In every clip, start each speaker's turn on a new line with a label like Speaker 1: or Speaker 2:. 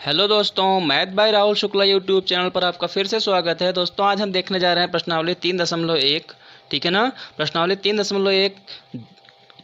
Speaker 1: Hello दोस्तों, math bye Rahul Shukla YouTube channel पर आपका फिर से स्वागत है। दोस्तों आज हम देखने जा रहे हैं प्रश्नावली 3.1। ठीक है ना। प्रश्नावली 3.1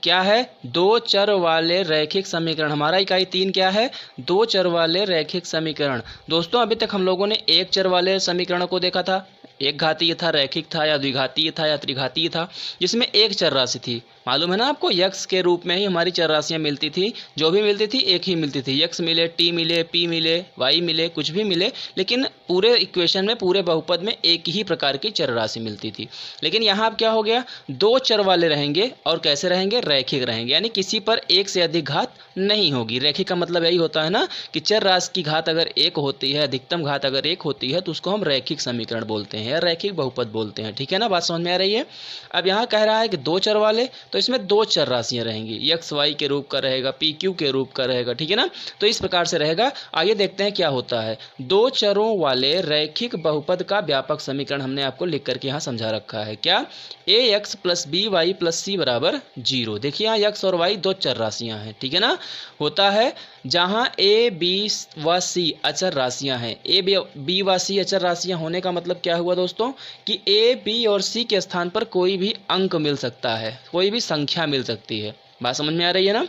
Speaker 1: क्या है? दो चर वाले रैखिक समीकरण। हमारा इकाई 3 क्या है? दो चर वाले रैखिक समीकरण। दोस्तों अभी तक हम लोगों ने एक चर वाले समीकरणों को देखा था। एक घातीय था, रैखिक था, या द्विघातीय था, या त्रिघातीय था, जिसमें एक चर राशि थी। मालूम है ना आपको, यक्स के रूप में ही हमारी चर राशियाँ मिलती थी। जो भी मिलती थी एक ही मिलती थी। यक्स मिले, टी मिले, पी मिले, वाई मिले, कुछ भी मिले, लेकिन पूरे इक्वेशन में, पूरे बहुपद में एक ही प्रकार की चर राशि मिलती थी। लेकिन यहाँ अब क्या हो गया? दो चर वाले रहेंगे। और कैसे रहेंगे? रैखिक रहेंगे, यानी किसी पर एक से अधिक घात नहीं होगी। रैखिक का मतलब यही होता है ना कि चर राशि की घात अगर एक होती है, अधिकतम घात अगर एक होती है, तो उसको हम रैखिक समीकरण बोलते हैं या रैखिक बहुपद बोलते हैं। ठीक है ना, बात समझ में आ रही है। अब यहाँ कह रहा है कि दो चर वाले, तो इसमें दो चर राशियां रहेंगी। एक्स वाई के रूप का रहेगा, पी क्यू के रूप का रहेगा। ठीक है ना, तो इस प्रकार से रहेगा। आइए देखते हैं क्या होता है। दो चरों वाले रैखिक बहुपद का व्यापक समीकरण हमने आपको लिख करके यहाँ समझा रखा है। क्या? A x plus b y plus c बराबर 0। देखिए यहाँ एक्स और वाई दो चर राशियां हैं। ठीक है ना, होता है जहां ए बी व सी अचर राशियां हैं। ए बी व सी अचर राशियां होने का मतलब क्या हुआ दोस्तों? कि ए बी और सी के स्थान पर कोई भी अंक मिल सकता है, कोई भी संख्या मिल सकती है। बात समझ में आ रही है ना?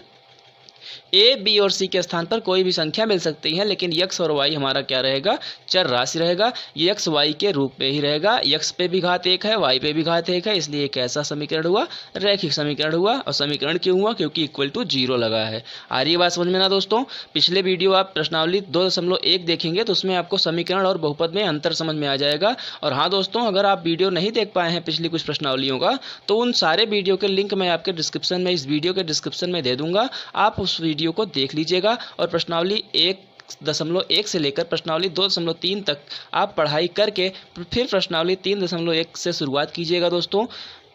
Speaker 1: ए बी और सी के स्थान पर कोई भी संख्या मिल सकती है, लेकिन यक्स और वाई हमारा क्या रहेगा? चर राशि रहेगा। ये यक्स वाई के रूप में ही रहेगा। यक्स पे भी घात एक है, वाई पे भी घात एक है, इसलिए एक ऐसा समीकरण हुआ, रैखिक समीकरण हुआ। और समीकरण क्यों हुआ? क्योंकि इक्वल टू 0 लगा है। आ रही है बात समझ में ना दोस्तों? पिछले वीडियो आप प्रश्नावली 2.1 देखेंगे तो उसमें आपको समीकरण और बहुपद में अंतर समझ में आ जाएगा। और हाँ दोस्तों, अगर आप वीडियो नहीं देख पाए हैं पिछली कुछ प्रश्नावलियों का, तो उन सारे वीडियो के लिंक मैं आपके डिस्क्रिप्शन में, इस वीडियो के डिस्क्रिप्शन में दे दूंगा। आप उस वीडियो को देख लीजिएगा और प्रश्नावली 1.1 से लेकर प्रश्नावली 2.3 तक आप पढ़ाई करके फिर प्रश्नावली 3.1 से शुरुआत कीजिएगा। दोस्तों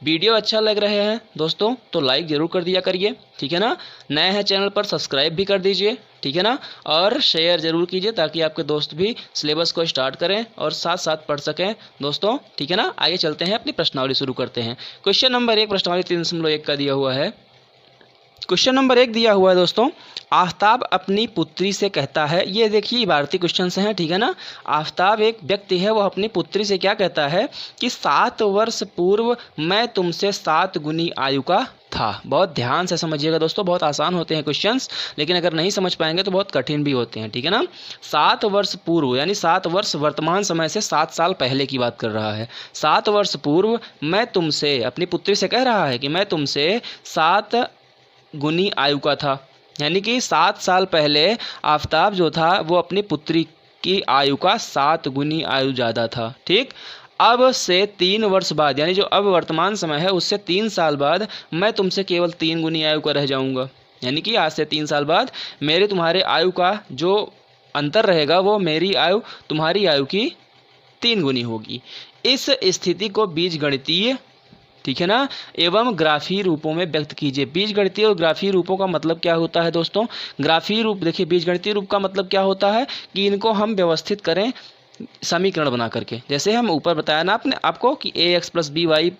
Speaker 1: वीडियो अच्छा लग रहे हैं दोस्तों तो लाइक ज़रूर कर दिया करिए। ठीक है ना, नए हैं चैनल पर सब्सक्राइब भी कर दीजिए। ठीक है ना, और शेयर ज़रूर कीजिए ताकि आपके दोस्त भी सिलेबस को स्टार्ट करें और साथ साथ पढ़ सकें दोस्तों। ठीक है ना, आइए चलते हैं, अपनी प्रश्नावली शुरू करते हैं। क्वेश्चन नंबर 1 प्रश्नावली 3.1 का दिया हुआ है। क्वेश्चन नंबर 1 दिया हुआ है दोस्तों, आफ्ताब अपनी पुत्री से कहता है। ये देखिए भारतीय क्वेश्चन से हैं। ठीक है ना, आफ्ताब एक व्यक्ति है, वह अपनी पुत्री से क्या कहता है कि 7 वर्ष पूर्व मैं तुमसे 7 गुनी आयु का था। बहुत ध्यान से समझिएगा दोस्तों, बहुत आसान होते हैं क्वेश्चंस, लेकिन अगर नहीं समझ पाएंगे तो बहुत कठिन भी होते हैं। ठीक है ना, 7 वर्ष पूर्व यानी 7 वर्ष वर्तमान समय से 7 साल पहले की बात कर रहा है। 7 वर्ष पूर्व मैं तुमसे, अपनी पुत्री से कह रहा है कि मैं तुमसे 7 गुनी आयु का था, यानी कि 7 साल पहले आफ्ताब जो था वो अपनी पुत्री की आयु का 7 गुनी आयु ज़्यादा था। ठीक, अब से 3 वर्ष बाद, यानी जो अब वर्तमान समय है उससे 3 साल बाद मैं तुमसे केवल 3 गुनी आयु का रह जाऊंगा। यानी कि आज से 3 साल बाद मेरे तुम्हारे आयु का जो अंतर रहेगा वो मेरी आयु तुम्हारी आयु की 3 गुनी होगी। इस स्थिति को बीजगणितीय, ठीक है ना, एवं ग्राफीय रूपों में व्यक्त कीजिए। बीजगणितीय और ग्राफीय रूपों का मतलब क्या होता है दोस्तों? ग्राफीय रूप देखिए, बीजगणितीय रूप का मतलब क्या होता है कि इनको हम व्यवस्थित करें समीकरण बना करके। जैसे हम ऊपर बताया ना आपको कि a x plus b y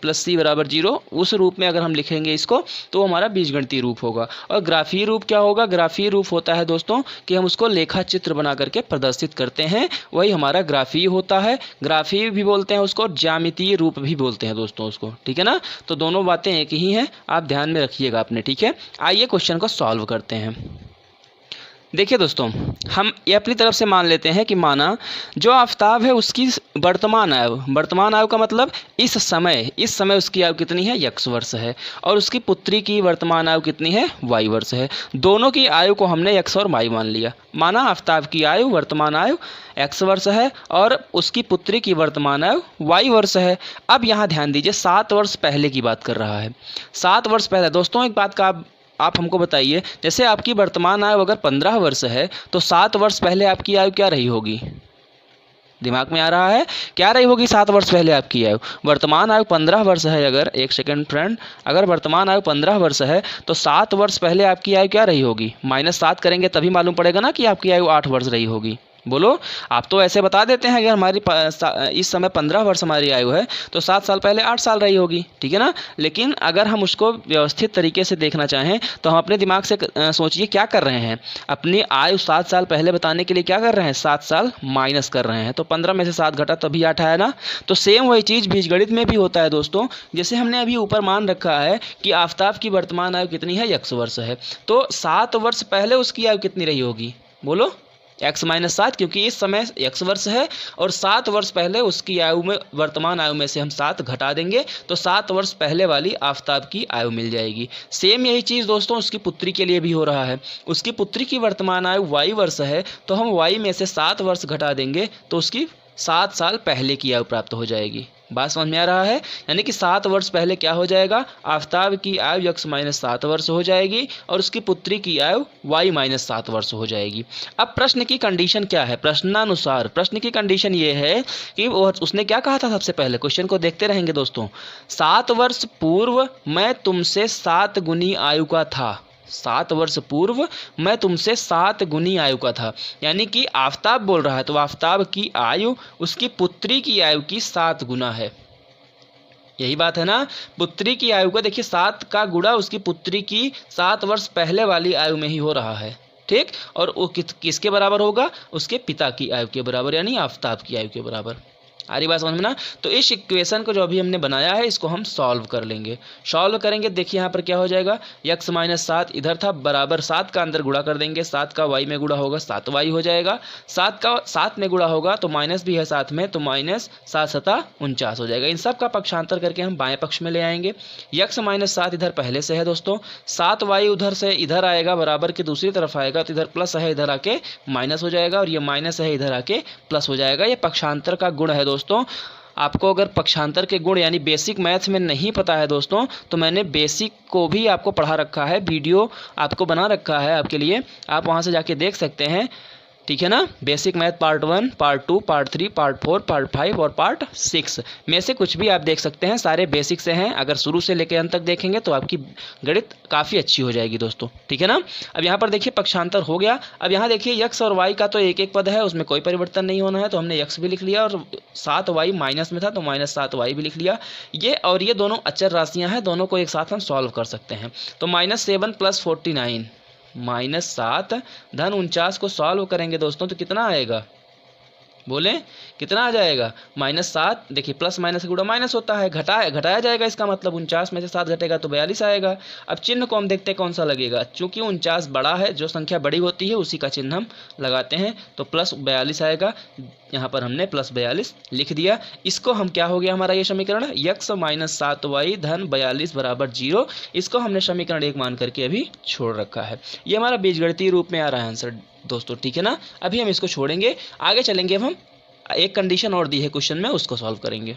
Speaker 1: plus c बराबर 0, उस रूप में अगर हम लिखेंगे इसको तो हमारा बीजगणितीय रूप होगा। और ग्राफीय रूप क्या होगा? ग्राफीय रूप होता है दोस्तों कि हम उसको लेखा चित्र बना करके प्रदर्शित करते हैं, वही हमारा ग्राफीय होता है। ग्राफीय भी बोलते हैं उसको, ज्यामितीय रूप भी बोलते हैं दोस्तों उसको। ठीक है ना, तो दोनों बातें एक ही हैं, आप ध्यान में रखिएगा अपने। ठीक है, आइए क्वेश्चन को सॉल्व करते हैं। देखिए दोस्तों, हम ये अपनी तरफ से मान लेते हैं कि माना जो आफ्ताब है उसकी वर्तमान आयु का मतलब इस समय उसकी आयु कितनी है? x वर्ष है। और उसकी पुत्री की वर्तमान आयु कितनी है? y वर्ष है। दोनों की आयु को हमने x और y मान लिया। माना आफ्ताब की आयु, वर्तमान आयु x वर्ष है और उसकी पुत्री की वर्तमान आयु y वर्ष है। अब यहाँ ध्यान दीजिए, 7 वर्ष पहले की बात कर रहा है। 7 वर्ष पहले दोस्तों एक बात का आप हमको बताइए, जैसे आपकी वर्तमान आयु अगर 15 वर्ष है तो 7 वर्ष पहले आपकी आयु क्या रही होगी? दिमाग में आ रहा है? क्या रही होगी 7 वर्ष पहले आपकी आयु? वर्तमान आयु 15 वर्ष है। अगर एक सेकंड फ्रेंड, अगर वर्तमान आयु 15 वर्ष है तो 7 वर्ष पहले आपकी आयु क्या रही होगी? -7 करेंगे तभी मालूम पड़ेगा ना कि आपकी आयु 8 वर्ष रही होगी। बोलो। आप तो ऐसे बता देते हैं अगर हमारी इस समय 15 वर्ष हमारी आयु है तो 7 साल पहले 8 साल रही होगी, ठीक है ना। लेकिन अगर हम उसको व्यवस्थित तरीके से देखना चाहें तो हम अपने दिमाग से सोचिए क्या कर रहे हैं। अपनी आयु 7 साल पहले बताने के लिए क्या कर रहे हैं, 7 साल माइनस कर रहे हैं। तो 15 में से 7 घटा तभी 8 आया ना। तो सेम वही चीज़ बीजगणित में भी होता है दोस्तों। जैसे हमने अभी ऊपर मान रखा है कि आफताब की वर्तमान आयु कितनी है, x वर्ष है, तो 7 वर्ष पहले उसकी आयु कितनी रही होगी, बोलो। x माइनस 7, क्योंकि इस समय x वर्ष है और 7 वर्ष पहले उसकी आयु में, वर्तमान आयु में से हम 7 घटा देंगे तो 7 वर्ष पहले वाली आफताब की आयु मिल जाएगी। सेम यही चीज़ दोस्तों उसकी पुत्री के लिए भी हो रहा है। उसकी पुत्री की वर्तमान आयु y वर्ष है तो हम y में से 7 वर्ष घटा देंगे तो उसकी 7 साल पहले की आयु प्राप्त हो जाएगी। बात समझ में आ रहा है। यानी कि 7 वर्ष पहले क्या हो जाएगा, आफताब की आयु x माइनस 7 वर्ष हो जाएगी और उसकी पुत्री की आयु y माइनस 7 वर्ष हो जाएगी। अब प्रश्न की कंडीशन क्या है, प्रश्नानुसार प्रश्न की कंडीशन ये है कि उसने क्या कहा था। सबसे पहले क्वेश्चन को देखते रहेंगे दोस्तों। 7 वर्ष पूर्व मैं तुमसे 7 गुनी आयु का था। 7 वर्ष पूर्व मैं तुमसे 7 गुनी आयु का था, यानी कि आफताब बोल रहा है तो आफताब की आयु उसकी पुत्री की आयु की 7 गुना है। यही बात है ना। पुत्री की आयु का देखिए 7 का गुणा उसकी पुत्री की 7 वर्ष पहले वाली आयु में ही हो रहा है, ठीक। और वो किसके बराबर होगा, उसके पिता की आयु के बराबर, यानी आफताब की आयु के बराबर। आ रही बात समझ में ना। तो इस इक्वेशन को जो अभी हमने बनाया है इसको हम सॉल्व कर लेंगे। सॉल्व करेंगे, देखिए यहाँ पर क्या हो जाएगा, x माइनस 7 इधर था बराबर 7 का अंदर गुणा कर देंगे, 7 का y में गुणा होगा 7y हो जाएगा, 7 का 7 में गुणा होगा तो माइनस भी है साथ में तो माइनस 7 सता 49 हो जाएगा। इन सब का पक्षांतर करके हम बाएं पक्ष में ले आएंगे। x माइनस 7 इधर पहले से है दोस्तों, 7y उधर से इधर आएगा बराबर के दूसरी तरफ आएगा तो इधर प्लस है इधर आके माइनस हो जाएगा और ये माइनस है इधर आके प्लस हो जाएगा। ये पक्षांतर का गुण है दोस्तों। आपको अगर पक्षांतर के गुण यानी बेसिक मैथ्स में नहीं पता है दोस्तों तो मैंने बेसिक को भी आपको पढ़ा रखा है, वीडियो आपको बना रखा है आपके लिए, आप वहां से जाके देख सकते हैं, ठीक है ना। Basic math part 1, part 2, part 3, part 4, part 5 और पार्ट 6 में से कुछ भी आप देख सकते हैं, सारे बेसिक से हैं। अगर शुरू से लेकर अंत तक देखेंगे तो आपकी गणित काफ़ी अच्छी हो जाएगी दोस्तों, ठीक है ना। अब यहाँ पर देखिए पक्षांतर हो गया। अब यहाँ देखिए x और y का तो एक एक पद है, उसमें कोई परिवर्तन नहीं होना है तो हमने x भी लिख लिया और 7y माइनस में था तो माइनस 7y भी लिख लिया। ये और ये दोनों अचर राशियाँ हैं, दोनों को एक साथ हम सॉल्व कर सकते हैं। तो -7 + 49 -7 धन 49 को सॉल्व करेंगे दोस्तों तो कितना आएगा, बोले कितना आ जाएगा, -7। देखिए प्लस माइनस का गुणा माइनस होता है, घटाया जाएगा, इसका मतलब 49 में से 7 घटेगा तो 42 आएगा। अब चिन्ह को हम देखते हैं कौन सा लगेगा, चूंकि 49 बड़ा है, जो संख्या बड़ी होती है उसी का चिन्ह हम लगाते हैं तो +42 आएगा। यहाँ पर हमने +42 लिख दिया। इसको हम क्या हो गया हमारा ये समीकरण, x माइनस 7y धन 42 बराबर 0। इसको हमने समीकरण 1 मान करके अभी छोड़ रखा है। ये हमारा बीजगणितीय रूप में आ रहा है आंसर दोस्तों, ठीक है ना। अभी हम इसको छोड़ेंगे, आगे चलेंगे। अब हम एक कंडीशन और दी है क्वेश्चन में, उसको सॉल्व करेंगे।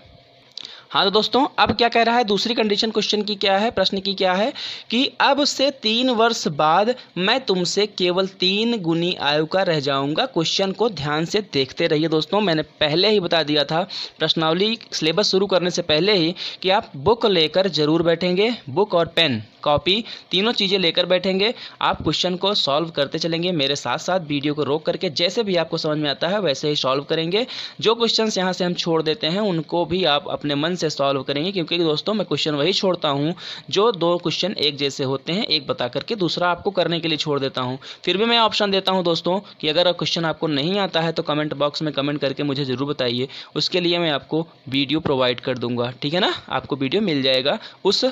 Speaker 1: हाँ तो दोस्तों अब क्या कह रहा है, दूसरी कंडीशन क्वेश्चन की क्या है, प्रश्न की क्या है कि अब से 3 वर्ष बाद मैं तुमसे केवल 3 गुनी आयु का रह जाऊंगा। क्वेश्चन को ध्यान से देखते रहिए दोस्तों। मैंने पहले ही बता दिया था प्रश्नावली सिलेबस शुरू करने से पहले ही कि आप बुक लेकर जरूर बैठेंगे, बुक और पेन कॉपी तीनों चीज़ें लेकर बैठेंगे। आप क्वेश्चन को सॉल्व करते चलेंगे मेरे साथ साथ, वीडियो को रोक करके जैसे भी आपको समझ में आता है वैसे ही सॉल्व करेंगे। जो क्वेश्चंस यहाँ से हम छोड़ देते हैं उनको भी आप अपने मन से सॉल्व करेंगे, क्योंकि दोस्तों मैं क्वेश्चन वही छोड़ता हूँ जो 2 क्वेश्चन एक जैसे होते हैं, एक बता करके दूसरा आपको करने के लिए छोड़ देता हूँ। फिर भी मैं ऑप्शन देता हूँ दोस्तों कि अगर क्वेश्चन आपको नहीं आता है तो कमेंट बॉक्स में कमेंट करके मुझे ज़रूर बताइए, उसके लिए मैं आपको वीडियो प्रोवाइड कर दूँगा, ठीक है ना। आपको वीडियो मिल जाएगा उस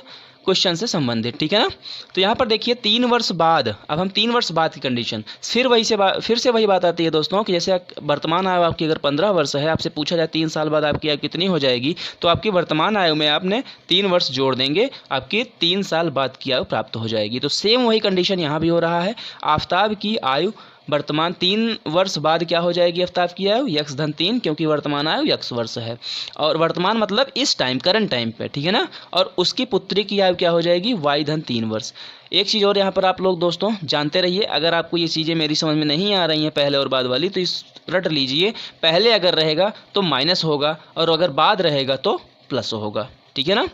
Speaker 1: क्वेश्चन से संबंधित, ठीक है ना। तो यहाँ पर देखिए 3 वर्ष बाद, अब हम 3 वर्ष बाद की कंडीशन, फिर से वही बात आती है दोस्तों कि जैसे वर्तमान आयु आपकी अगर 15 वर्ष है, आपसे पूछा जाए 3 साल बाद आपकी आयु कितनी हो जाएगी, तो आपकी वर्तमान आयु में आपने 3 वर्ष जोड़ देंगे, आपकी 3 साल बाद की आयु प्राप्त हो जाएगी। तो सेम वही कंडीशन यहाँ भी हो रहा है। आफताब की आयु वर्तमान 3 वर्ष बाद क्या हो जाएगी, आफताब की आयु x धन 3, क्योंकि वर्तमान आयु x वर्ष है और वर्तमान मतलब इस टाइम करंट टाइम पे, ठीक है ना। और उसकी पुत्री की आयु क्या हो जाएगी, y धन 3 वर्ष। एक चीज़ और यहाँ पर आप लोग दोस्तों जानते रहिए, अगर आपको ये चीज़ें मेरी समझ में नहीं आ रही हैं पहले और बाद वाली, तो इस रट लीजिए, पहले अगर रहेगा तो माइनस होगा और अगर बाद रहेगा तो प्लस होगा, ठीक है ना।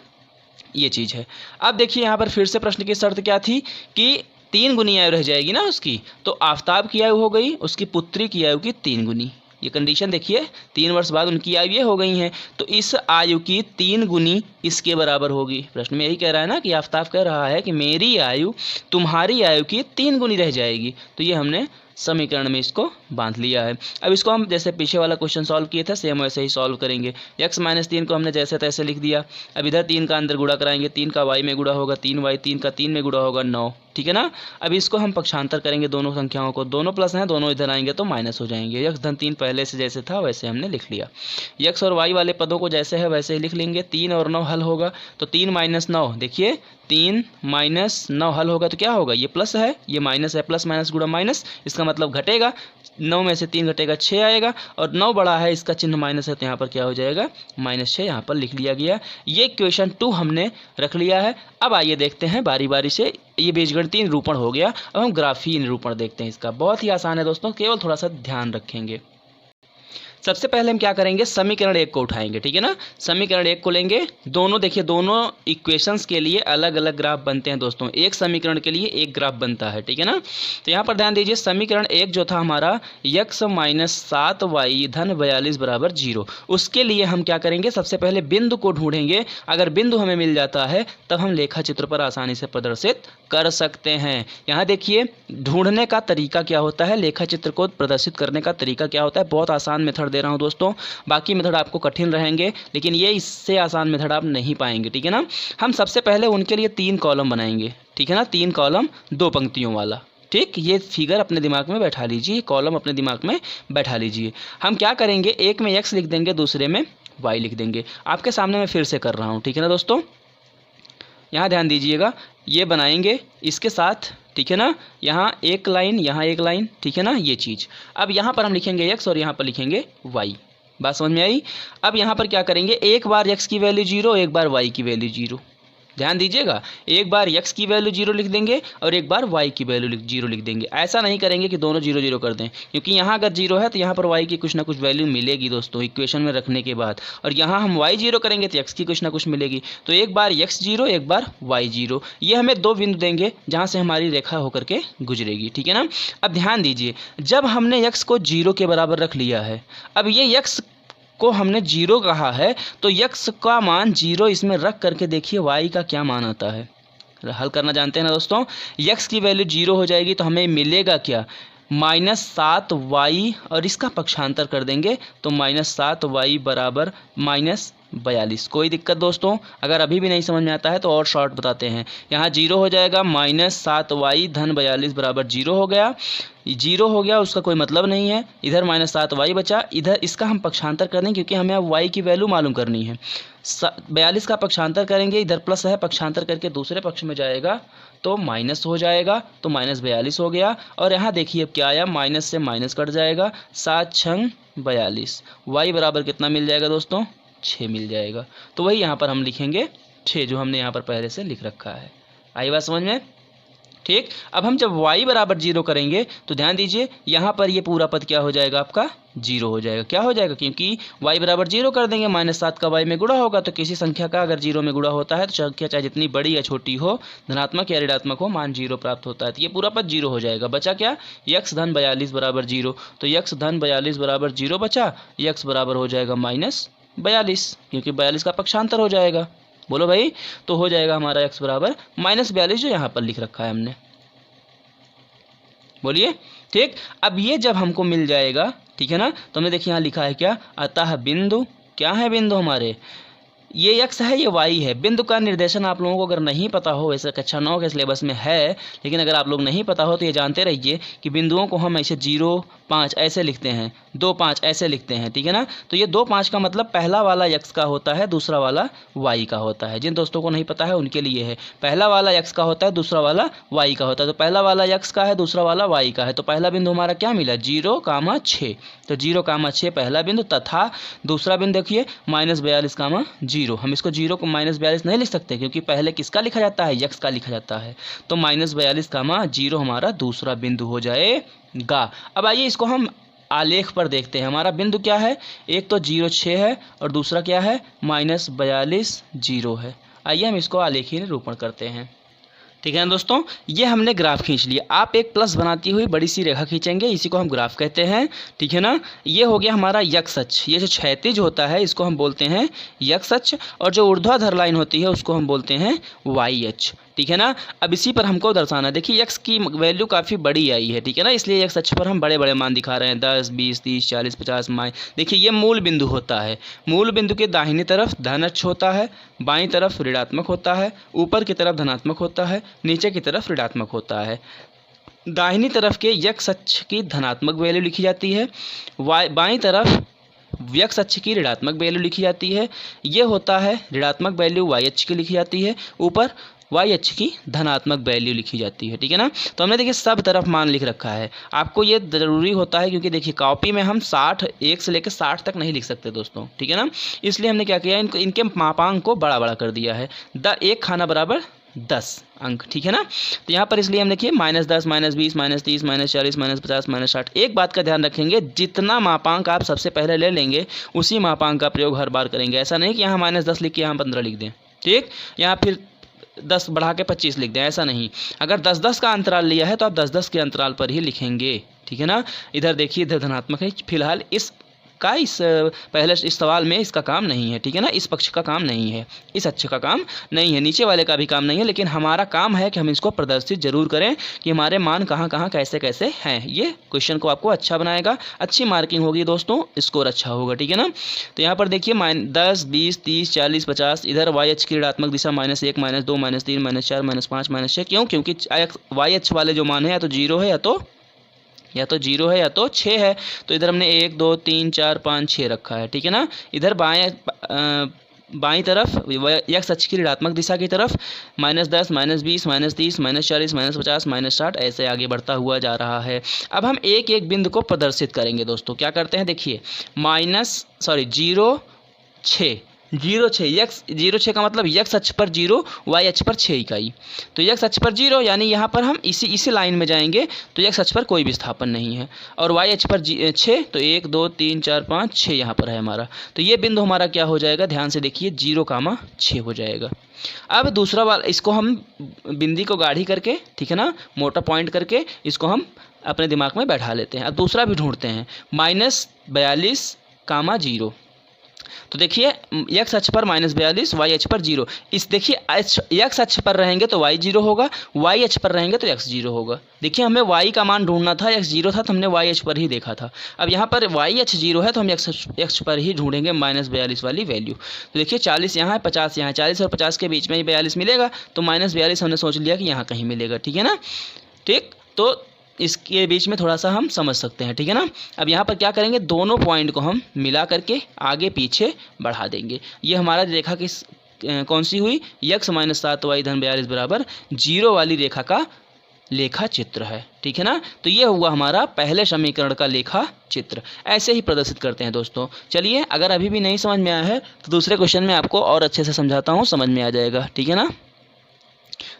Speaker 1: ये चीज़ है। अब देखिए यहाँ पर फिर से प्रश्न की शर्त क्या थी कि 3 गुनी आयु रह जाएगी ना उसकी, तो आफताब की आयु हो गई उसकी पुत्री की आयु की 3 गुनी। ये कंडीशन देखिए, 3 वर्ष बाद उनकी आयु ये हो गई हैं, तो इस आयु की 3 गुनी इसके बराबर होगी। प्रश्न में यही कह रहा है ना कि आफताब कह रहा है कि मेरी आयु तुम्हारी आयु की 3 गुनी रह जाएगी। तो ये हमने समीकरण में इसको बांध लिया है। अब इसको हम जैसे पीछे वाला क्वेश्चन सॉल्व किए थे सेम वैसे ही सॉल्व करेंगे। x - 3 को हमने जैसे तैसे लिख दिया। अब इधर 3 का अंदर गुणा कराएंगे, 3 का y में गुणा होगा 3y, 3 का 3 में गुणा होगा 9, ठीक है ना। अब इसको हम पक्षांतर करेंगे दोनों संख्याओं को, दोनों प्लस हैं, दोनों इधर आएंगे तो माइनस हो जाएंगे। x धन 3 पहले से जैसे था वैसे हमने लिख लिया। x और y वाले पदों को जैसे है वैसे ही लिख लेंगे। 3 और 9 हल होगा तो 3 - 9, देखिए 3 - 9 हल होगा तो क्या होगा, ये प्लस है ये माइनस है, प्लस माइनस गुणा माइनस, इसका मतलब घटेगा। 9 में से 3 घटेगा 6 आएगा, और 9 बड़ा है इसका चिन्ह माइनस है तो यहाँ पर क्या हो जाएगा -6, यहाँ पर लिख लिया गया। ये क्वेश्चन 2 हमने रख लिया है। अब आइए देखते हैं बारी बारी से, ये बीजगणितीय निरूपण हो गया। अब हम ग्राफीय निरूपण देखते हैं इसका। बहुत ही आसान है दोस्तों, केवल थोड़ा सा ध्यान रखेंगे। सबसे पहले हम क्या करेंगे, समीकरण 1 को उठाएंगे, ठीक है ना। समीकरण 1 को लेंगे, दोनों देखिए दोनों इक्वेशंस के लिए अलग अलग ग्राफ बनते हैं दोस्तों, एक समीकरण के लिए एक ग्राफ बनता है, ठीक है ना। तो यहाँ पर ध्यान दीजिए, समीकरण 1 जो था हमारा x - 7y धन 42 बराबर 0, उसके लिए हम क्या करेंगे, सबसे पहले बिंदु को ढूंढेंगे। अगर बिंदु हमें मिल जाता है तब हम लेखा चित्र पर आसानी से प्रदर्शित कर सकते हैं। यहाँ देखिए ढूंढने का तरीका क्या होता है, लेखा चित्र को प्रदर्शित करने का तरीका क्या होता है। बहुत आसान मेथड दे रहा हूँ दोस्तों, बाकी मेथड आपको कठिन रहेंगे लेकिन ये इससे आसान मेथड आप नहीं पाएंगे, ठीक है ना। हम सबसे पहले उनके लिए 3 कॉलम बनाएंगे, ठीक है ना, 3 कॉलम 2 पंक्तियों वाला, ठीक। ये फिगर अपने दिमाग में बैठा लीजिए, कॉलम अपने दिमाग में बैठा लीजिए। हम क्या करेंगे, एक में x लिख देंगे, दूसरे में y लिख देंगे। आपके सामने मैं फिर से कर रहा हूँ, ठीक है ना दोस्तों। यहाँ ध्यान दीजिएगा, ये बनाएंगे इसके साथ, ठीक है ना, यहाँ एक लाइन यहाँ एक लाइन, ठीक है ना, ये चीज़। अब यहाँ पर हम लिखेंगे x और यहाँ पर लिखेंगे y। बात समझ में आई। अब यहाँ पर क्या करेंगे, एक बार x की वैल्यू 0, एक बार y की वैल्यू 0। ध्यान दीजिएगा, एक बार x की वैल्यू 0 लिख देंगे और एक बार y की वैल्यू 0 लिख देंगे। ऐसा नहीं करेंगे कि दोनों 0 0 कर दें, क्योंकि यहाँ अगर 0 है तो यहाँ पर y की कुछ ना कुछ वैल्यू मिलेगी दोस्तों इक्वेशन में रखने के बाद, और यहाँ हम y 0 करेंगे तो x की कुछ ना कुछ मिलेगी। तो एक बार x 0, एक बार y 0, ये हमें 2 बिंदु देंगे जहाँ से हमारी रेखा होकर के गुजरेगी, ठीक है ना। अब ध्यान दीजिए, जब हमने x को 0 के बराबर रख लिया है, अब ये x को हमने 0 कहा है तो x का मान 0 इसमें रख करके देखिए y का क्या मान आता है। हल करना जानते हैं ना दोस्तों। x की वैल्यू 0 हो जाएगी तो हमें मिलेगा क्या, -7y, और इसका पक्षांतर कर देंगे तो -7y बराबर -42। कोई दिक्कत दोस्तों, अगर अभी भी नहीं समझ में आता है तो और शॉर्ट बताते हैं। यहाँ 0 हो जाएगा, -7y धन 42 बराबर 0 हो गया। 0 हो गया उसका कोई मतलब नहीं है, इधर -7y बचा, इधर इसका हम पक्षांतर कर देंगे क्योंकि हमें अब y की वैल्यू मालूम करनी है। 42 का पक्षांतर करेंगे, इधर प्लस है, पक्षांतर करके दूसरे पक्ष में जाएगा तो माइनस हो जाएगा, तो -42 हो गया। और यहाँ देखिए अब क्या आया, माइनस से माइनस कट जाएगा, 7 छंग 42, y बराबर कितना मिल जाएगा दोस्तों, 6 मिल जाएगा। तो वही यहाँ पर हम लिखेंगे 6, जो हमने यहाँ पर पहले से लिख रखा है। आई बात समझ में, ठीक। अब हम जब y बराबर 0 करेंगे तो ध्यान दीजिए यहाँ पर ये पूरा पद क्या हो जाएगा, आपका 0 हो जाएगा। क्या हो जाएगा, क्योंकि y बराबर 0 कर देंगे, -7 का y में गुणा होगा, तो किसी संख्या का अगर 0 में गुणा होता है तो संख्या चाहे जितनी बड़ी या छोटी हो, धनात्मक या ऋणात्मक हो, मान 0 प्राप्त होता है। तो ये पूरा पद 0 हो जाएगा। बचा क्या, x धन 42 बराबर 0, तो x धन 42 बराबर 0 बचा, x बराबर हो जाएगा -42, क्योंकि 42 का पक्षांतर हो जाएगा। बोलो भाई, तो हो जाएगा हमारा x बराबर -42, जो यहाँ पर लिख रखा है हमने। बोलिए, ठीक। अब ये जब हमको मिल जाएगा, ठीक है ना, तो हमने देखिए यहाँ लिखा है क्या, अतः बिंदु, क्या है बिंदु हमारे, ये x है, ये y है। बिंदु का निर्देशन आप लोगों को अगर नहीं पता हो, वैसे कक्षा 9 के सिलेबस में है, लेकिन अगर आप लोग नहीं पता हो तो ये जानते रहिए कि बिंदुओं को हम ऐसे 0 5 ऐसे लिखते हैं, 2 5 ऐसे लिखते हैं, ठीक है ना। तो ये 2 5 का मतलब पहला वाला x का होता है, दूसरा वाला y का होता है। जिन दोस्तों को नहीं पता है उनके लिए है, पहला वाला x का होता है, दूसरा वाला y का होता है। तो पहला वाला x का है, दूसरा वाला y का है, तो पहला बिंदु हमारा क्या मिला, 0,6। तो 0,6 पहला बिंदु, तथा दूसरा बिंदु देखिए -42, 0। हम इसको 0 को -42 नहीं लिख सकते क्योंकि पहले किसका लिखा जाता है, x का लिखा जाता है। तो -42, 0 हमारा दूसरा बिंदु हो जाएगा। अब आइए इसको हम आलेख पर देखते हैं। हमारा बिंदु क्या है, एक तो 0,6 है और दूसरा क्या है, -42, 0 है। आइए हम इसको आलेखीय निरूपण करते हैं। ठीक है ना दोस्तों, ये हमने ग्राफ खींच लिया। आप एक प्लस बनाती हुई बड़ी सी रेखा खींचेंगे, इसी को हम ग्राफ कहते हैं। ठीक है ना, ये हो गया हमारा यक्ष अक्ष। ये जो क्षैतिज होता है इसको हम बोलते हैं यक्ष अक्ष, और जो ऊर्ध्वाधर लाइन होती है उसको हम बोलते हैं वाई अक्ष। ठीक है ना, अब इसी पर हमको दर्शाना है। देखिए यक्स की वैल्यू काफ़ी बड़ी आई है, ठीक है ना, इसलिए यक्स अक्ष पर हम बड़े बड़े मान दिखा रहे हैं, 10, 20, 30, 40, 50 मान। देखिए ये मूल बिंदु होता है। मूल बिंदु के दाहिनी तरफ धन अक्ष होता है, बाईं तरफ ऋणात्मक होता है, ऊपर की तरफ धनात्मक होता है, नीचे की तरफ ऋणात्मक होता है। दाहिनी तरफ के यक्स अक्ष की धनात्मक वैल्यू लिखी जाती है, बाईं तरफ यक्स अक्ष की ऋणात्मक वैल्यू लिखी जाती है। ये होता है ऋणात्मक वैल्यू वाई अक्ष की लिखी जाती है, ऊपर वाई अक्ष की धनात्मक वैल्यू लिखी जाती है। ठीक है ना, तो हमने देखिए सब तरफ मान लिख रखा है। आपको ये ज़रूरी होता है क्योंकि देखिए कॉपी में हम 60 1 से लेकर 60 तक नहीं लिख सकते दोस्तों। ठीक है ना, इसलिए हमने क्या किया, इनके मापांक को बड़ा बड़ा कर दिया है। एक खाना बराबर 10 अंक। ठीक है ना, तो यहाँ पर इसलिए हम देखिए -10, -20, -30, -40, -50, -60। एक बात का ध्यान रखेंगे, जितना मापांक आप सबसे पहले ले लेंगे उसी मापांक का प्रयोग हर बार करेंगे। ऐसा नहीं कि यहाँ -10 लिख के यहाँ 15 लिख दें, ठीक, यहाँ फिर 10 बढ़ा के 25 लिख दें, ऐसा नहीं। अगर 10-10 का अंतराल लिया है तो आप 10-10 के अंतराल पर ही लिखेंगे। ठीक है ना, इधर देखिए इधर धनात्मक है, फिलहाल इस पहले इस सवाल में इसका काम नहीं है। ठीक है ना, इस पक्ष का काम नहीं है, इस अक्ष का काम नहीं है, नीचे वाले का भी काम नहीं है, लेकिन हमारा काम है कि हम इसको प्रदर्शित जरूर करें कि हमारे मान कहाँ कहाँ कैसे कैसे हैं। ये क्वेश्चन को आपको अच्छा बनाएगा, अच्छी मार्किंग होगी दोस्तों, स्कोर अच्छा होगा। ठीक है ना, तो यहाँ पर देखिए 10, 20, 30, 40, 50, इधर वाई अक्ष की ऋणात्मक दिशा -1, -2, -3, -4, -5, -6। क्यों? क्योंकि वाई अक्ष वाले जो मान है या तो 0 है या तो 0 है या तो 6 है। तो इधर हमने 1, 2, 3, 4, 5, 6 रखा है। ठीक है ना, इधर बाईं तरफ यक्ष अक्ष की ऋणात्मक दिशा की तरफ -10, -20, -30, -40, -50, -60 ऐसे आगे बढ़ता हुआ जा रहा है। अब हम एक एक बिंदु को प्रदर्शित करेंगे दोस्तों। क्या करते हैं, देखिए 0, 6, 0, 6, यक्स 0, 6 का मतलब यक्स अक्ष पर 0, वाई अक्ष पर 6 इकाई। तो यक्स अक्ष पर 0 यानी यहाँ पर हम इसी लाइन में जाएंगे तो यक्स अक्ष पर कोई विस्थापन नहीं है, और वाई अक्ष पर 6, तो 1, 2, 3, 4, 5, 6 यहाँ पर है हमारा। तो ये बिंदु हमारा क्या हो जाएगा, ध्यान से देखिए 0,6 हो जाएगा। अब दूसरा वाला, इसको हम बिंदी को गाढ़ी करके, ठीक है ना, मोटा पॉइंट करके इसको हम अपने दिमाग में बैठा लेते हैं। अब दूसरा भी ढूंढते हैं, -42,0। तो देखिए यक्स अक्ष पर -42, वाई अक्ष पर 0। इस देखिए यक्स अक्ष पर रहेंगे तो वाई 0 होगा, वाई अक्ष पर रहेंगे तो एक्स 0 होगा। देखिए हमें वाई का मान ढूंढना था, एक्स 0 था तो हमने वाई अक्ष पर ही देखा था। अब यहाँ पर वाई अक्ष 0 है तो हम एक्स अक्ष पर ही ढूंढेंगे -42 वाली वैल्यू। तो देखिए 40 यहाँ है, 50 यहाँ है, 40 और 50 के बीच में ही 42 मिलेगा, तो -42 हमने सोच लिया कि यहाँ कहीं मिलेगा। ठीक है ना, ठीक, तो इसके बीच में थोड़ा सा हम समझ सकते हैं। ठीक है ना, अब यहाँ पर क्या करेंगे, दोनों पॉइंट को हम मिला करके आगे पीछे बढ़ा देंगे। ये हमारा रेखा किस कौन सी हुई, यक्स -7 वाई धन 42 बराबर 0 वाली रेखा का लेखा चित्र है। ठीक है ना, तो ये हुआ हमारा पहले समीकरण का लेखा चित्र। ऐसे ही प्रदर्शित करते हैं दोस्तों। चलिए, अगर अभी भी नहीं समझ में आया है तो दूसरे क्वेश्चन में आपको और अच्छे से समझाता हूँ, समझ में आ जाएगा। ठीक है ना,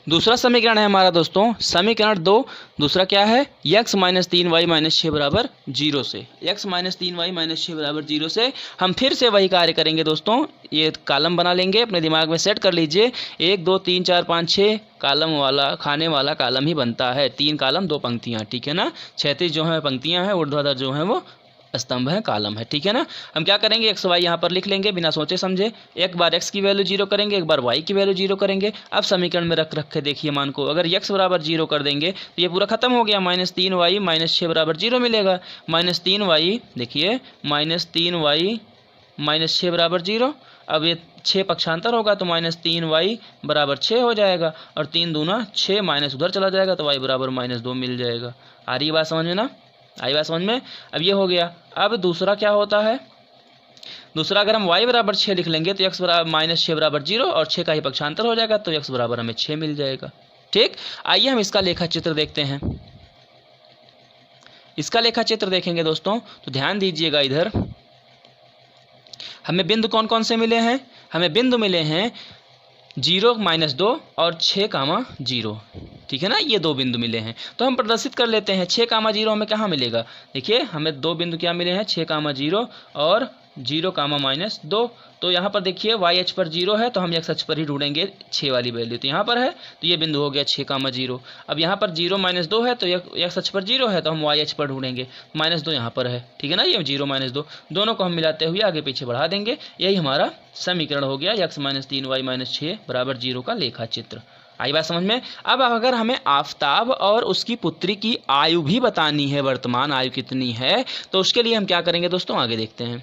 Speaker 1: दूसरा समीकरण है हमारा दोस्तों समीकरण 2। दूसरा क्या है, x -3y -6 बराबर 0 से, x -3y -6 बराबर 0 से हम फिर से वही कार्य करेंगे दोस्तों। ये कॉलम बना लेंगे, अपने दिमाग में सेट कर लीजिए। 1, 2, 3, 4, 5, 6 कॉलम वाला, खाने वाला कॉलम ही बनता है। 3 कॉलम 2 पंक्तियाँ। ठीक है ना, क्षैतिज जो है पंक्तियाँ हैं, ऊर्ध्वाधर जो है वो स्तंभ है, कॉलम है। ठीक है ना, हम क्या करेंगे, एक्स वाई यहाँ पर लिख लेंगे बिना सोचे समझे। एक बार एक्स की वैल्यू 0 करेंगे, एक बार वाई की वैल्यू 0 करेंगे। अब समीकरण में रख के देखिए मान को, अगर एक्स बराबर 0 कर देंगे तो ये पूरा खत्म हो गया। -3y -6 बराबर 0 मिलेगा। -3y देखिए -3y -6 बराबर 0। अब ये 6 पक्षांतर होगा तो -3y बराबर 6 हो जाएगा, और 3 दूना 6 माइनस उधर चला जाएगा तो y बराबर -2 मिल जाएगा। आ रही बात समझ में ना, आई बात समझ में। अब ये हो गया। अब दूसरा क्या होता है, दूसरा अगर हम y बराबर 6 लिख लेंगे तो x बराबर -6 बराबर 0, और 6 का ही पक्षांतर हो जाएगा तो x बराबर हमें 6 मिल जाएगा। ठीक, आइए हम इसका लेखा चित्र देखते हैं। इसका लेखा चित्र देखेंगे दोस्तों तो ध्यान दीजिएगा, इधर हमें बिंदु कौन कौन से मिले हैं, हमें बिंदु मिले हैं 0, -2 और 6,0। ठीक है ना, ये 2 बिंदु मिले हैं तो हम प्रदर्शित कर लेते हैं। 6,0 हमें कहाँ मिलेगा, देखिए हमें 2 बिंदु क्या मिले हैं, 6,0 और 0 कामा -2। तो यहाँ पर देखिए वाई अक्ष पर 0 है तो हम एक्स अक्ष पर ही ढूंढेंगे 6 वाली वैल्यू, तो यहाँ पर है तो ये बिंदु हो गया 6 कामा 0। अब यहाँ पर 0 - 2 है तो एक्स अक्ष पर 0 है तो हम वाई अक्ष पर ढूंढेंगे, -2 यहाँ पर है, ठीक है ना। ये 0 - 2 दोनों को हम मिलाते हुए आगे पीछे बढ़ा देंगे, यही हमारा समीकरण हो गया x - 3y - 6 = 0 का लेखा चित्र। आई बात समझ में। अब अगर हमें आफताब और उसकी पुत्री की आयु भी बतानी है, वर्तमान आयु कितनी है, तो उसके लिए हम क्या करेंगे दोस्तों, आगे देखते हैं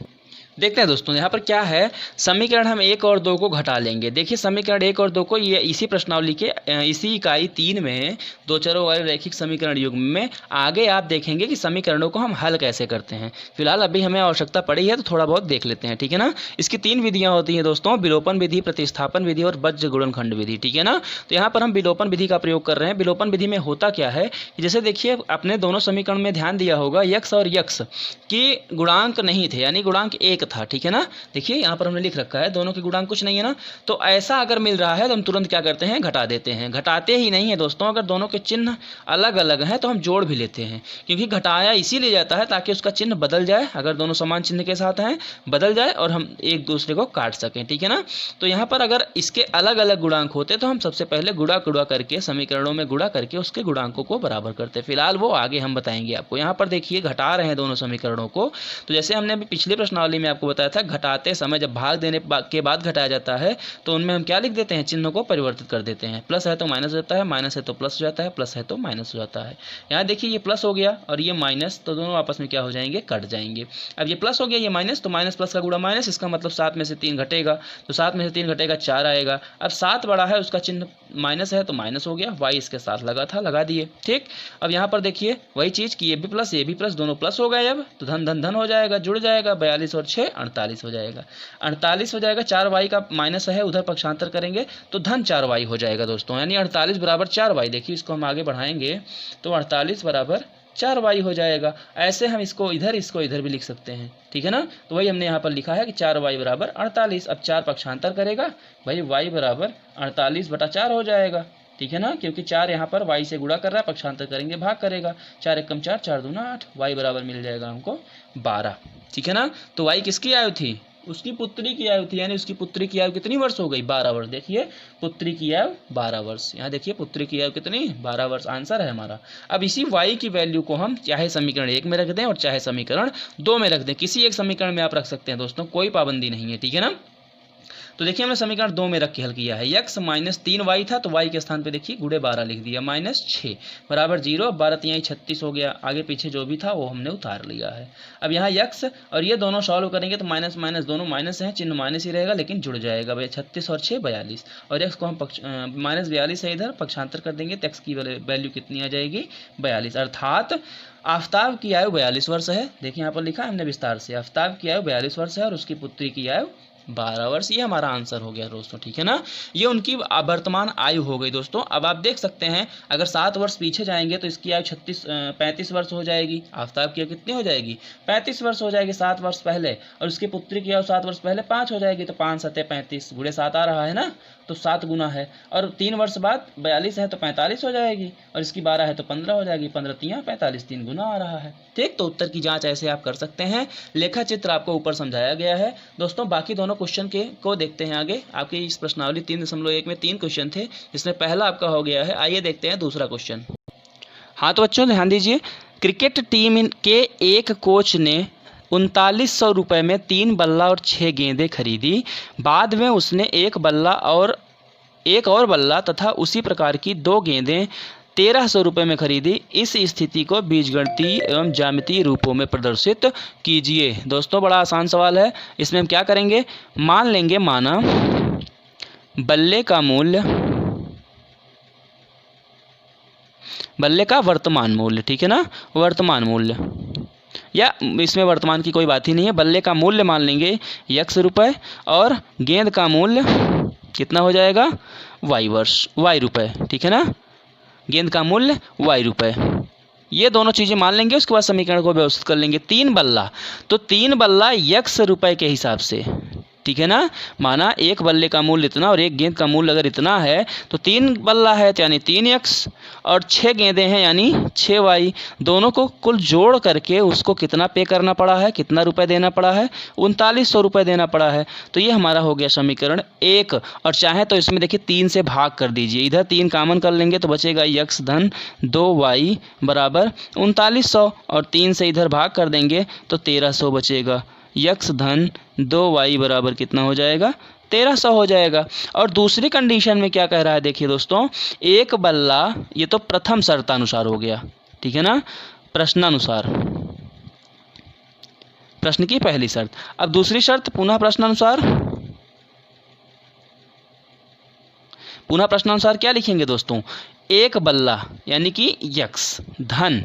Speaker 1: दोस्तों। यहाँ पर क्या है, समीकरण हम 1 और 2 को घटा लेंगे। देखिए समीकरण 1 और 2 को ये इसी प्रश्नावली के इसी इकाई 3 में दो चरों वाले रैखिक समीकरण युग्म में आगे आप देखेंगे कि समीकरणों को हम हल कैसे करते हैं। फिलहाल अभी हमें आवश्यकता पड़ी है तो थोड़ा बहुत देख लेते हैं, ठीक है ना। इसकी 3 विधियाँ होती हैं दोस्तों, विलोपन विधि, प्रतिस्थापन विधि और बज्र गुणनखंड विधि, ठीक है ना। तो यहाँ पर हम विलोपन विधि का प्रयोग कर रहे हैं। विलोपन विधि में होता क्या है, जैसे देखिए अपने दोनों समीकरण में ध्यान दिया होगा यक्स और यक्स की गुणांक नहीं थे, यानी गुणांक 1 था, ठीक है ना। देखिए यहाँ पर हमने लिख रखा है दोनों के गुणांक कुछ नहीं है ना, तो ऐसा अगर मिल रहा है तो हम तुरंत क्या करते हैं, घटा देते हैं। घटाते ही नहीं है दोस्तों, अगर दोनों के चिन्ह अलग अलग हैं तो हम जोड़ भी लेते हैं, क्योंकि घटाया इसीलिए जाता है ताकि उसका चिन्ह बदल जाए, अगर दोनों समान चिन्ह के साथ हैं बदल जाए और हम एक दूसरे को काट सकें, ठीक है ना। तो यहाँ पर अगर इसके अलग अलग गुणांक होते तो हम सबसे पहले गुणा करके समीकरणों में गुणा करके उसके गुणांकों को बराबर करते। फिलहाल वो आगे हम बताएंगे आपको। यहाँ पर देखिए घटा रहे हैं दोनों समीकरणों को, तो जैसे हमने अभी पिछले प्रश्नावली में आपको बताया था, घटाते समय जब भाग देने के बाद घटाया जाता है तो उनमें हम क्या लिख देते हैं, चिन्हों को परिवर्तित कर देते हैं। प्लस है तो माइनस हो जाता है, माइनस है तो प्लस हो जाता है, प्लस है तो माइनस हो जाता है। यहाँ देखिए ये प्लस हो गया और ये माइनस, तो दोनों आपस में क्या हो जाएंगे, कट जाएंगे। अब ये प्लस हो गया, ये माइनस, तो माइनस प्लस का गुणा माइनस, इसका मतलब 7 में से 3 घटेगा, तो 7 में से 3 घटेगा 4 आएगा। अब 7 बड़ा है, उसका चिन्ह माइनस है तो माइनस हो गया, वाई इसके साथ लगा था, लगा दिए, ठीक। अब यहाँ पर देखिए वही चीज़ कि ये भी प्लस दोनों प्लस हो गए, अब तो धन धन धन हो जाएगा, जुड़ जाएगा, 42 और 6 48 हो जाएगा, 48 हो जाएगा। 4y का माइनस है, उधर पक्षांतर करेंगे तो धन 4y हो जाएगा दोस्तों, यानी 48 बराबर 4y। देखिए इसको हम आगे बढ़ाएंगे तो 48 बराबर 4y हो जाएगा। ऐसे हम इसको इधर भी लिख सकते हैं, ठीक है ना। तो वही हमने यहाँ पर लिखा है कि 4y बराबर 48। अब 4 पक्षांतर करेगा भाई, y बराबर 48 बटा 4 हो जाएगा, ठीक है ना, क्योंकि 4 यहाँ पर y से गुणा कर रहा है, पक्षांतर करेंगे भाग करेगा, 4 एकम 4, 4 दूना 8, y बराबर मिल जाएगा हमको 12, ठीक है ना। तो y किसकी आयु थी, उसकी पुत्री की आयु थी, यानी उसकी पुत्री की आयु कितनी वर्ष हो गई, 12 वर्ष। देखिए पुत्री की आयु 12 वर्ष, यहाँ देखिए पुत्री की आयु कितनी, 12 वर्ष आंसर है हमारा। अब इसी y की वैल्यू को हम चाहे समीकरण 1 में रख दें और चाहे समीकरण 2 में रख दें, किसी एक समीकरण में आप रख सकते हैं दोस्तों, कोई पाबंदी नहीं है, ठीक है ना। तो देखिए हमने समीकरण 2 में रख के हल किया है। x - 3y था तो y के स्थान पे देखिए गुणे 12 लिख दिया, -6 बराबर 0। 12 3 36 हो गया, आगे पीछे जो भी था वो हमने उतार लिया है। अब यहाँ x और ये दोनों सॉल्व करेंगे तो माइनस माइनस दोनों माइनस हैं, चिन्ह माइनस ही रहेगा लेकिन जुड़ जाएगा भाई, 36 और 6 42, और x को हम -42 है इधर पक्षांतर कर देंगे तो x की वैल्यू कितनी आ जाएगी, 42। अर्थात आफ्ताब की आयु 42 वर्ष है। देखिए यहाँ पर लिखा है हमने विस्तार से, आफ्ताब की आयु 42 वर्ष है और उसकी पुत्री की आयु 12 वर्ष। ये हमारा आंसर हो गया दोस्तों, ठीक है ना। ये उनकी वर्तमान आयु हो गई दोस्तों। अब आप देख सकते हैं अगर 7 वर्ष पीछे जाएंगे तो इसकी आयु 35 वर्ष हो जाएगी। आफ्ताब की आयु कितनी हो जाएगी, 35 वर्ष हो जाएगी 7 वर्ष पहले, और उसकी पुत्री की आयु 7 वर्ष पहले 5 हो जाएगी, तो 5 7 35 गुणे 7 आ रहा है ना, तो 7 गुना है, और 3 वर्ष बाद 42 है तो 45 हो जाएगी, और इसकी 12 है तो 15 हो जाएगी, 15 3 45, 3 गुना आ रहा है, ठीक। तो उत्तर की जांच ऐसे आप कर सकते हैं। लेखा चित्र आपको ऊपर समझाया गया है दोस्तों। बाकी दोनों क्वेश्चन को देखते हैं आगे। आपकी इस प्रश्नावली 3.1 में 3 क्वेश्चन थे, जिसमें पहला आपका हो गया है। आइए देखते हैं दूसरा क्वेश्चन। हाँ तो बच्चों ध्यान दीजिए, क्रिकेट टीम के एक कोच ने 3900 रुपये में 3 बल्ला और 6 गेंदें खरीदी। बाद में उसने एक और बल्ला तथा उसी प्रकार की 2 गेंदें 1300 रुपये में खरीदी। इस स्थिति को बीजगणितीय एवं ज्यामितीय रूपों में प्रदर्शित कीजिए। दोस्तों बड़ा आसान सवाल है। इसमें हम क्या करेंगे, मान लेंगे, माना बल्ले का वर्तमान मूल्य, ठीक है ना, वर्तमान मूल्य, या इसमें वर्तमान की कोई बात ही नहीं है। बल्ले का मूल्य मान लेंगे x रुपये और गेंद का मूल्य कितना हो जाएगा, y रुपये, ठीक है ना, गेंद का मूल्य y रुपये। ये दोनों चीज़ें मान लेंगे। उसके बाद समीकरण को व्यवस्थित कर लेंगे। 3 बल्ला, तो 3 बल्ला x रुपये के हिसाब से, ठीक है ना। माना एक बल्ले का मूल्य इतना और एक गेंद का मूल्य अगर इतना है तो 3 बल्ला है तो यानी 3x और 6 गेंदें हैं यानी 6y। दोनों को कुल जोड़ करके उसको कितना पे करना पड़ा है, कितना रुपए देना पड़ा है, 3900 रुपये देना पड़ा है। तो ये हमारा हो गया समीकरण 1। और चाहे तो इसमें देखिए 3 से भाग कर दीजिए, इधर 3 कॉमन कर लेंगे तो बचेगा x धन 2y बराबर 3900 और 3 से इधर भाग कर देंगे तो 1300 बचेगा। x धन 2y बराबर कितना हो जाएगा, 1300 हो जाएगा। और दूसरी कंडीशन में क्या कह रहा है देखिए दोस्तों, एक बल्ला, ये तो प्रथम शर्तानुसार हो गया, ठीक है ना, प्रश्नानुसार, प्रश्न की पहली शर्त। अब दूसरी शर्त पुनः प्रश्नानुसार, पुनः प्रश्नानुसार क्या लिखेंगे दोस्तों, एक बल्ला यानी कि x धन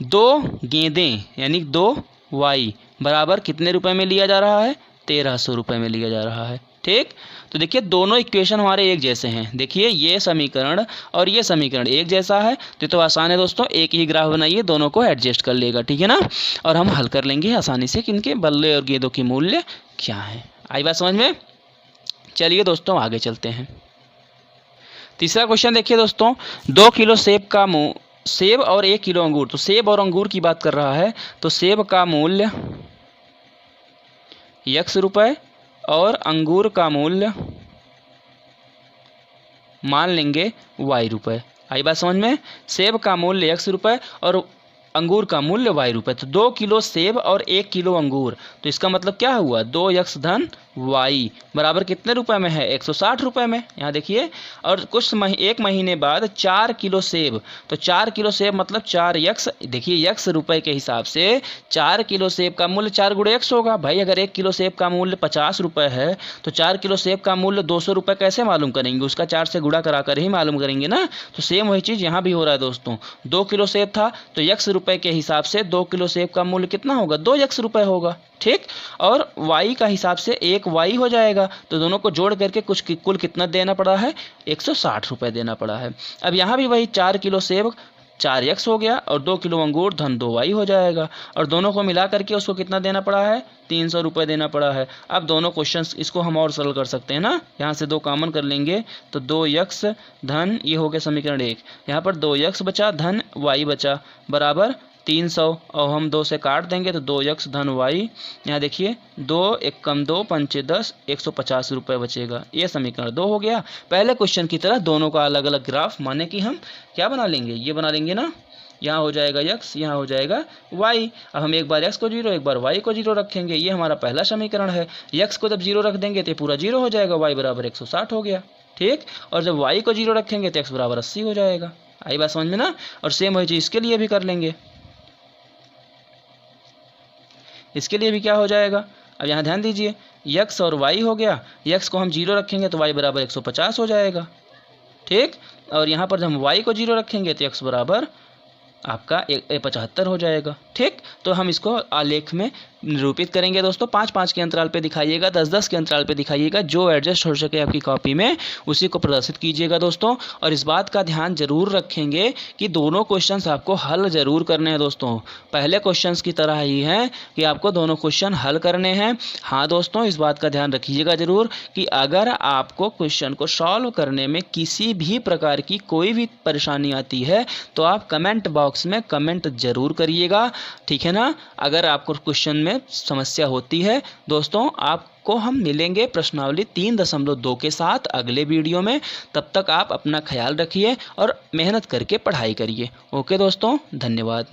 Speaker 1: 2 गेंदें यानी 2y बराबर कितने रुपए में लिया जा रहा है, 1300 रुपये में लिया जा रहा है। ठीक, तो देखिए दोनों इक्वेशन हमारे एक जैसे हैं। देखिए ये समीकरण और ये समीकरण एक जैसा है तो आसान है दोस्तों, एक ही ग्राफ बनाइए, दोनों को एडजस्ट कर लेगा, ठीक है ना। और हम हल कर लेंगे आसानी से कि इनके बल्ले और गेंदों की मूल्य क्या है। आई बात समझ में। चलिए दोस्तों आगे चलते हैं। तीसरा क्वेश्चन देखिए दोस्तों, 2 किलो सेब और 1 किलो अंगूर, तो सेब और अंगूर की बात कर रहा है। तो सेब का मूल्य x रुपये और अंगूर का मूल्य मान लेंगे y रुपये। आई बात समझ में। सेब का मूल्य x रुपये और अंगूर का मूल्य y रुपये। तो 2 किलो सेब और 1 किलो अंगूर, तो इसका मतलब क्या हुआ, 2x धन y बराबर कितने रुपए में है, 160 रुपये में। यहाँ देखिए, और एक महीने बाद 4 किलो सेब, तो 4 किलो सेब मतलब 4x। देखिए x रुपये के हिसाब से 4 किलो सेब का मूल्य 4 गुणे x होगा। भाई अगर 1 किलो सेब का मूल्य 50 रुपये है तो 4 किलो सेब का मूल्य 200 रुपये कैसे मालूम करेंगे, उसका 4 से गुणा करा कर ही मालूम करेंगे ना। तो सेम वही चीज़ यहाँ भी हो रहा है दोस्तों। 2 किलो सेब था तो x रुपये के हिसाब से 2 किलो सेब का मूल्य कितना होगा, 2x रुपये होगा। ठीक, और y का हिसाब से 1y हो जाएगा। तो दोनों को जोड़ करके कुल कितना देना पड़ा है, 160 रुपये देना पड़ा है। अब यहाँ भी वही 4 किलो सेब 4x हो गया और 2 किलो अंगूर धन 2y हो जाएगा। और दोनों को मिला करके उसको कितना देना पड़ा है, 300 रुपये देना पड़ा है। अब दोनों क्वेश्चंस इसको हम और सरल कर सकते हैं ना, यहाँ से 2 कॉमन कर लेंगे तो 2x धन, ये हो गया समीकरण 1, यहाँ पर 2x बचा धन y बचा बराबर 300 और हम 2 से काट देंगे तो 2x धन y। यहाँ देखिए 2 1 कम 2 5 10 150 रुपये बचेगा। ये समीकरण 2 हो गया। पहले क्वेश्चन की तरह दोनों का अलग अलग ग्राफ, माने कि हम क्या बना लेंगे, ये बना लेंगे ना, यहाँ हो जाएगा x, यहाँ हो जाएगा y। अब हम एक बार x को 0 एक बार y को 0 रखेंगे, ये हमारा पहला समीकरण है। x को जब 0 रख देंगे तो पूरा 0 हो जाएगा, y बराबर 160 हो गया। ठीक, और जब y को 0 रखेंगे तो x बराबर 80 हो जाएगा। आई बात समझ में ना। और सेम वही चीज़ इसके लिए भी कर लेंगे, इसके लिए भी क्या हो जाएगा। अब यहाँ ध्यान दीजिए, x और y हो गया, x को हम 0 रखेंगे तो y बराबर 150 हो जाएगा। ठीक, और यहाँ पर जब हम y को 0 रखेंगे तो x बराबर आपका 75 हो जाएगा। ठीक, तो हम इसको आलेख में निरूपित करेंगे दोस्तों। 5-5 के अंतराल पे दिखाइएगा, 10-10 के अंतराल पे दिखाइएगा, जो एडजस्ट हो सके आपकी कॉपी में उसी को प्रदर्शित कीजिएगा दोस्तों। और इस बात का ध्यान जरूर रखेंगे कि दोनों क्वेश्चंस आपको हल जरूर करने हैं दोस्तों। पहले क्वेश्चंस की तरह ही है कि आपको दोनों क्वेश्चन हल करने हैं। हाँ दोस्तों, इस बात का ध्यान रखिएगा जरूर कि अगर आपको क्वेश्चन को सॉल्व करने में किसी भी प्रकार की कोई भी परेशानी आती है तो आप कमेंट बॉक्स में कमेंट जरूर करिएगा, ठीक है ना। अगर आपको क्वेश्चन में समस्या होती है दोस्तों, आपको हम मिलेंगे प्रश्नावली 3.2 के साथ अगले वीडियो में। तब तक आप अपना ख्याल रखिए और मेहनत करके पढ़ाई करिए। ओके दोस्तों, धन्यवाद।